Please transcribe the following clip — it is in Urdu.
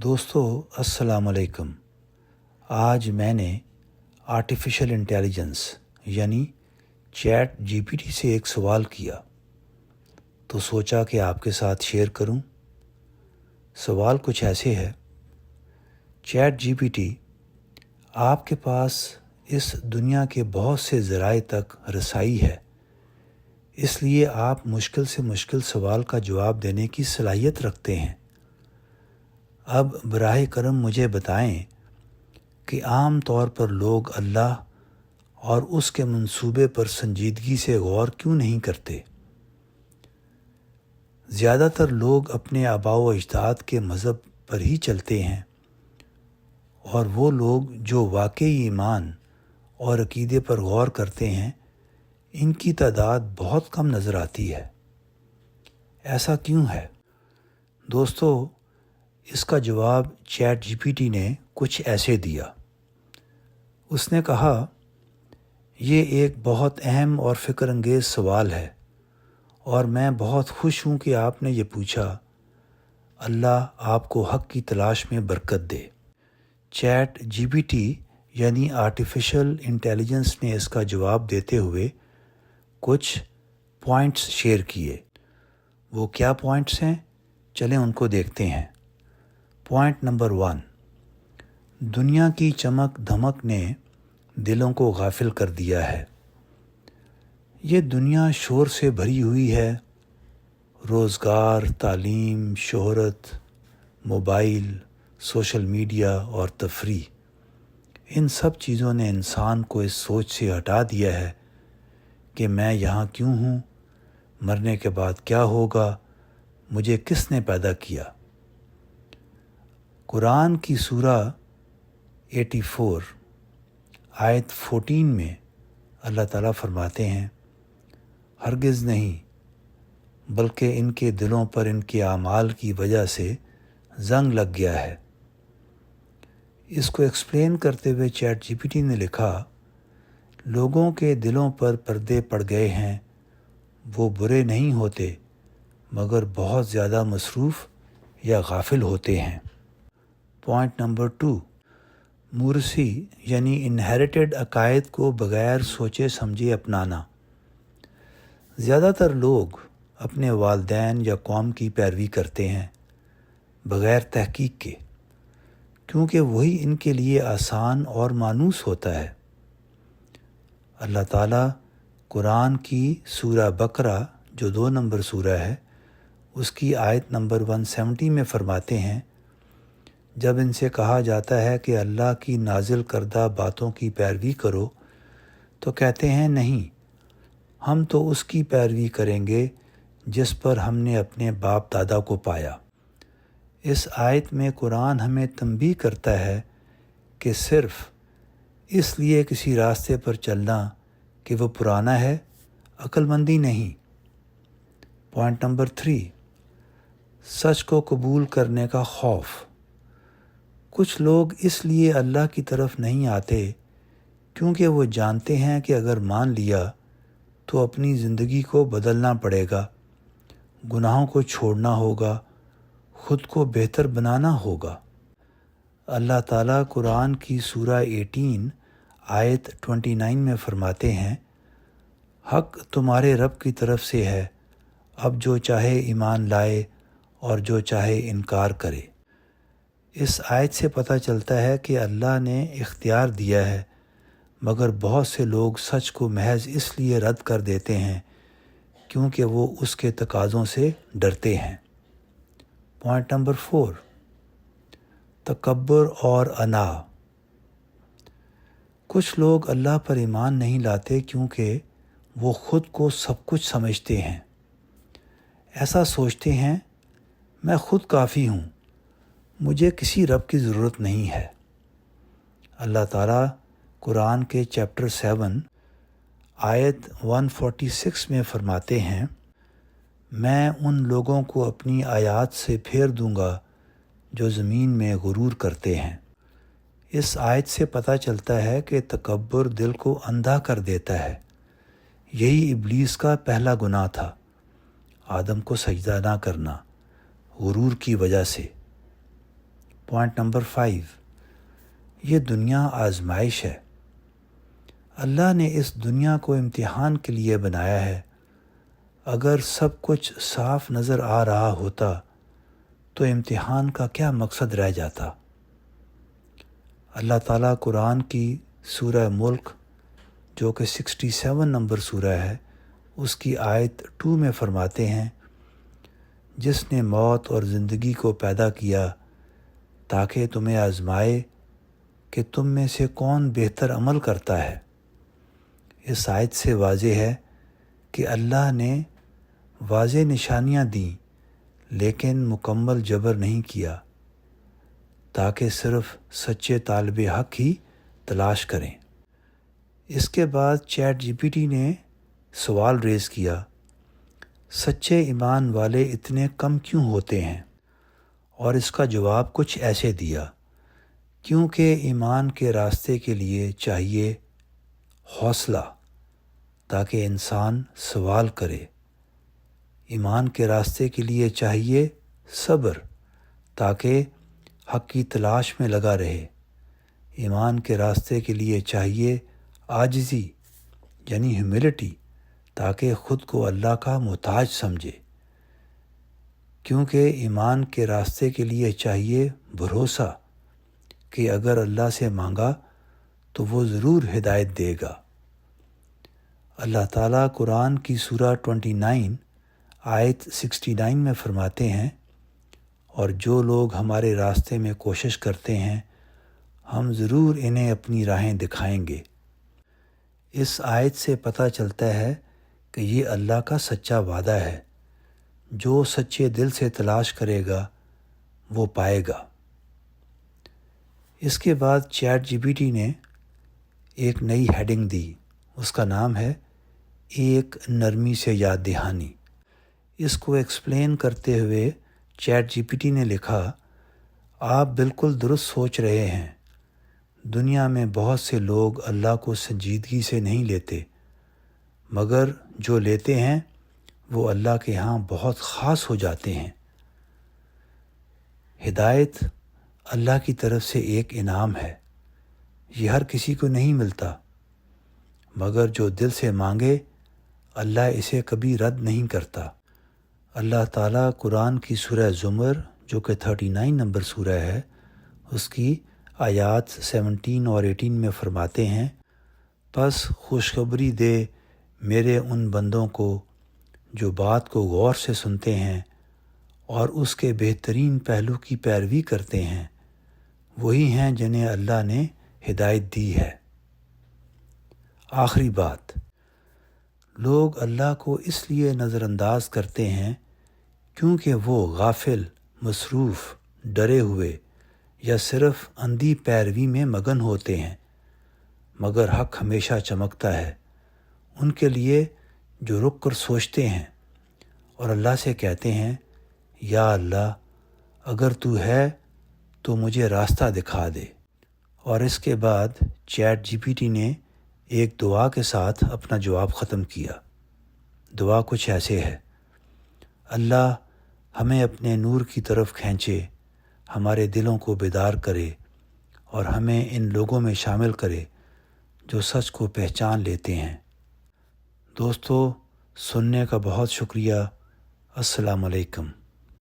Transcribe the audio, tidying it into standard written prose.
دوستو السلام علیکم۔ آج میں نے آرٹیفیشل انٹیلیجنس یعنی چیٹ جی پی ٹی سے ایک سوال کیا تو سوچا کہ آپ کے ساتھ شیئر کروں۔ سوال کچھ ایسے ہے: چیٹ جی پی ٹی، آپ کے پاس اس دنیا کے بہت سے ذرائع تک رسائی ہے، اس لیے آپ مشکل سے مشکل سوال کا جواب دینے کی صلاحیت رکھتے ہیں۔ اب براہ کرم مجھے بتائیں کہ عام طور پر لوگ اللہ اور اس کے منصوبے پر سنجیدگی سے غور کیوں نہیں کرتے؟ زیادہ تر لوگ اپنے آباء و اجداد کے مذہب پر ہی چلتے ہیں، اور وہ لوگ جو واقعی ایمان اور عقیدے پر غور کرتے ہیں ان کی تعداد بہت کم نظر آتی ہے۔ ایسا کیوں ہے؟ دوستو، اس کا جواب چیٹ جی پی ٹی نے کچھ ایسے دیا۔ اس نے کہا، یہ ایک بہت اہم اور فکر انگیز سوال ہے اور میں بہت خوش ہوں کہ آپ نے یہ پوچھا۔ اللہ آپ کو حق کی تلاش میں برکت دے۔ چیٹ جی پی ٹی یعنی آرٹیفیشل انٹیلیجنس نے اس کا جواب دیتے ہوئے کچھ پوائنٹس شیئر کیے۔ وہ کیا پوائنٹس ہیں؟ چلیں ان کو دیکھتے ہیں۔ پوائنٹ نمبر 1، دنیا کی چمک دھمک نے دلوں کو غافل کر دیا ہے۔ یہ دنیا شور سے بھری ہوئی ہے۔ روزگار، تعلیم، شہرت، موبائل، سوشل میڈیا اور تفریح، ان سب چیزوں نے انسان کو اس سوچ سے ہٹا دیا ہے کہ میں یہاں کیوں ہوں، مرنے کے بعد کیا ہوگا، مجھے کس نے پیدا کیا۔ قرآن کی سورہ 84 آیت 14 میں اللہ تعالیٰ فرماتے ہیں، ہرگز نہیں، بلکہ ان کے دلوں پر ان کے اعمال کی وجہ سے زنگ لگ گیا ہے۔ اس کو ایکسپلین کرتے ہوئے چیٹ جی پی ٹی نے لکھا، لوگوں کے دلوں پر پردے پڑ گئے ہیں، وہ برے نہیں ہوتے مگر بہت زیادہ مصروف یا غافل ہوتے ہیں۔ پوائنٹ نمبر 2، مورثی یعنی انہیریٹڈ عقائد کو بغیر سوچے سمجھے اپنانا۔ زیادہ تر لوگ اپنے والدین یا قوم کی پیروی کرتے ہیں بغیر تحقیق کے، کیونکہ وہی ان کے لیے آسان اور مانوس ہوتا ہے۔ اللہ تعالیٰ قرآن کی سورہ بقرہ جو 2 نمبر سورہ ہے، اس کی آیت نمبر 170 میں فرماتے ہیں، جب ان سے کہا جاتا ہے کہ اللہ کی نازل کردہ باتوں کی پیروی کرو تو کہتے ہیں نہیں، ہم تو اس کی پیروی کریں گے جس پر ہم نے اپنے باپ دادا کو پایا۔ اس آیت میں قرآن ہمیں تنبیہ کرتا ہے کہ صرف اس لیے کسی راستے پر چلنا کہ وہ پرانا ہے عقل مندی نہیں۔ پوائنٹ نمبر 3، سچ کو قبول کرنے کا خوف۔ کچھ لوگ اس لیے اللہ کی طرف نہیں آتے کیونکہ وہ جانتے ہیں کہ اگر مان لیا تو اپنی زندگی کو بدلنا پڑے گا، گناہوں کو چھوڑنا ہوگا، خود کو بہتر بنانا ہوگا۔ اللہ تعالیٰ قرآن کی سورہ 18 آیت 29 میں فرماتے ہیں، حق تمہارے رب کی طرف سے ہے، اب جو چاہے ایمان لائے اور جو چاہے انکار کرے۔ اس آیت سے پتہ چلتا ہے کہ اللہ نے اختیار دیا ہے، مگر بہت سے لوگ سچ کو محض اس لیے رد کر دیتے ہیں کیونکہ وہ اس کے تقاضوں سے ڈرتے ہیں۔ پوائنٹ نمبر 4، تکبر اور انا۔ کچھ لوگ اللہ پر ایمان نہیں لاتے کیونکہ وہ خود کو سب کچھ سمجھتے ہیں۔ ایسا سوچتے ہیں، میں خود کافی ہوں، مجھے کسی رب کی ضرورت نہیں ہے۔ اللہ تعالیٰ قرآن کے چیپٹر 7 آیت 146 میں فرماتے ہیں، میں ان لوگوں کو اپنی آیات سے پھیر دوں گا جو زمین میں غرور کرتے ہیں۔ اس آیت سے پتہ چلتا ہے کہ تکبر دل کو اندھا کر دیتا ہے۔ یہی ابلیس کا پہلا گناہ تھا، آدم کو سجدہ نہ کرنا، غرور کی وجہ سے۔ پوائنٹ نمبر 5، یہ دنیا آزمائش ہے۔ اللہ نے اس دنیا کو امتحان کے لیے بنایا ہے۔ اگر سب کچھ صاف نظر آ رہا ہوتا تو امتحان کا کیا مقصد رہ جاتا؟ اللہ تعالیٰ قرآن کی سورہ ملک جو کہ 67 نمبر سورہ ہے، اس کی آیت 2 میں فرماتے ہیں، جس نے موت اور زندگی کو پیدا کیا تاکہ تمہیں آزمائے کہ تم میں سے کون بہتر عمل کرتا ہے۔ اس آیت سے واضح ہے کہ اللہ نے واضح نشانیاں دیں لیکن مکمل جبر نہیں کیا تاکہ صرف سچے طالب حق ہی تلاش کریں۔ اس کے بعد چیٹ جی پی ٹی نے سوال ریز کیا، سچے ایمان والے اتنے کم کیوں ہوتے ہیں؟ اور اس کا جواب کچھ ایسے دیا، کیونکہ ایمان کے راستے کے لیے چاہیے حوصلہ تاکہ انسان سوال کرے، ایمان کے راستے کے لیے چاہیے صبر تاکہ حق کی تلاش میں لگا رہے، ایمان کے راستے کے لیے چاہیے عاجزی یعنی ہیوملٹی تاکہ خود کو اللہ کا محتاج سمجھے، کیونکہ ایمان کے راستے کے لیے چاہیے بھروسہ کہ اگر اللہ سے مانگا تو وہ ضرور ہدایت دے گا۔ اللہ تعالیٰ قرآن کی سورہ 29 آیت 69 میں فرماتے ہیں، اور جو لوگ ہمارے راستے میں کوشش کرتے ہیں ہم ضرور انہیں اپنی راہیں دکھائیں گے۔ اس آیت سے پتہ چلتا ہے کہ یہ اللہ کا سچا وعدہ ہے، جو سچے دل سے تلاش کرے گا وہ پائے گا۔ اس کے بعد چیٹ جی پی ٹی نے ایک نئی ہیڈنگ دی، اس کا نام ہے ایک نرمی سے یاد دہانی۔ اس کو ایکسپلین کرتے ہوئے چیٹ جی پی ٹی نے لکھا، آپ بالکل درست سوچ رہے ہیں، دنیا میں بہت سے لوگ اللہ کو سنجیدگی سے نہیں لیتے، مگر جو لیتے ہیں وہ اللہ کے ہاں بہت خاص ہو جاتے ہیں۔ ہدایت اللہ کی طرف سے ایک انعام ہے، یہ ہر کسی کو نہیں ملتا، مگر جو دل سے مانگے اللہ اسے کبھی رد نہیں کرتا۔ اللہ تعالیٰ قرآن کی سورہ زمر جو کہ 39 نمبر سورہ ہے، اس کی آیات 17 اور 18 میں فرماتے ہیں، پس خوشخبری دے میرے ان بندوں کو جو بات کو غور سے سنتے ہیں اور اس کے بہترین پہلو کی پیروی کرتے ہیں، وہی ہیں جنہیں اللہ نے ہدایت دی ہے۔ آخری بات، لوگ اللہ کو اس لیے نظر انداز کرتے ہیں کیونکہ وہ غافل، مصروف، ڈرے ہوئے یا صرف اندھی پیروی میں مگن ہوتے ہیں، مگر حق ہمیشہ چمکتا ہے ان کے لیے جو رک کر سوچتے ہیں اور اللہ سے کہتے ہیں، یا اللہ اگر تو ہے تو مجھے راستہ دکھا دے۔ اور اس کے بعد چیٹ جی پی ٹی نے ایک دعا کے ساتھ اپنا جواب ختم کیا۔ دعا کچھ ایسے ہے، اللہ ہمیں اپنے نور کی طرف کھینچے، ہمارے دلوں کو بیدار کرے اور ہمیں ان لوگوں میں شامل کرے جو سچ کو پہچان لیتے ہیں۔ دوستو، سننے کا بہت شکریہ۔ السلام علیکم۔